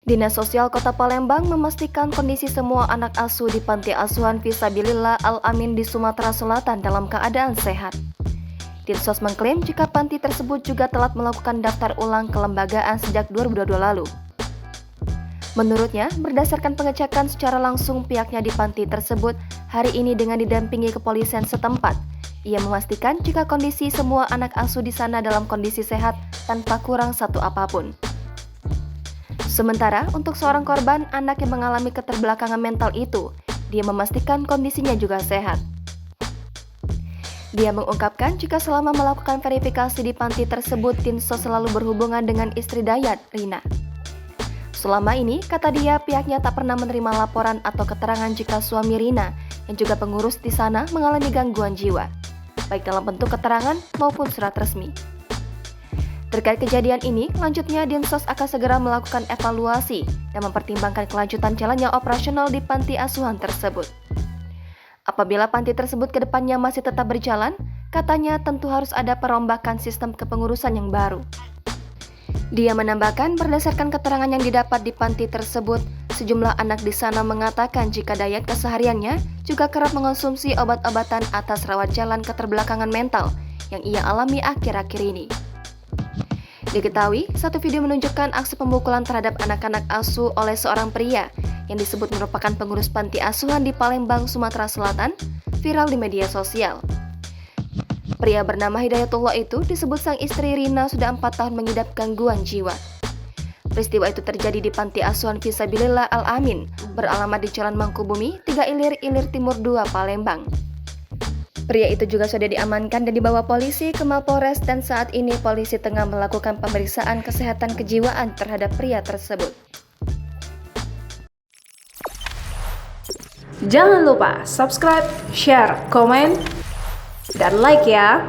Dinas Sosial Kota Palembang memastikan kondisi semua anak asuh di Panti Asuhan Fisabilillah Al-Amin di Sumatera Selatan dalam keadaan sehat. Dinsos mengklaim jika panti tersebut juga telah melakukan daftar ulang kelembagaan sejak 2022 lalu. Menurutnya, berdasarkan pengecekan secara langsung pihaknya di panti tersebut hari ini dengan didampingi kepolisian setempat, ia memastikan jika kondisi semua anak asuh di sana dalam kondisi sehat tanpa kurang satu apapun. Sementara untuk seorang korban anak yang mengalami keterbelakangan mental itu, dia memastikan kondisinya juga sehat. Dia mengungkapkan jika selama melakukan verifikasi di panti tersebut, Dinsos selalu berhubungan dengan istri Dayat, Rina. Selama ini, kata dia, pihaknya tak pernah menerima laporan atau keterangan jika suami Rina, yang juga pengurus di sana, mengalami gangguan jiwa, baik dalam bentuk keterangan maupun surat resmi. Terkait kejadian ini, lanjutnya Dinsos akan segera melakukan evaluasi dan mempertimbangkan kelanjutan jalannya operasional di panti asuhan tersebut. Apabila panti tersebut ke depannya masih tetap berjalan, katanya tentu harus ada perombakan sistem kepengurusan yang baru. Dia menambahkan berdasarkan keterangan yang didapat di panti tersebut, sejumlah anak di sana mengatakan jika Dayat kesehariannya juga kerap mengonsumsi obat-obatan atas rawat jalan keterbelakangan mental yang ia alami akhir-akhir ini. Diketahui, satu video menunjukkan aksi pemukulan terhadap anak-anak asuh oleh seorang pria yang disebut merupakan pengurus panti asuhan di Palembang, Sumatera Selatan, viral di media sosial. Pria bernama Hidayatullah itu disebut sang istri Rina sudah 4 tahun mengidap gangguan jiwa. Peristiwa itu terjadi di Panti Asuhan Fisabilillah Al-Amin, beralamat di Jalan Mangkubumi, 3 Ilir, Ilir Timur 2, Palembang. Pria itu juga sudah diamankan dan dibawa polisi ke Mapolres dan saat ini polisi tengah melakukan pemeriksaan kesehatan kejiwaan terhadap pria tersebut. Jangan lupa subscribe, share, komen, dan like ya!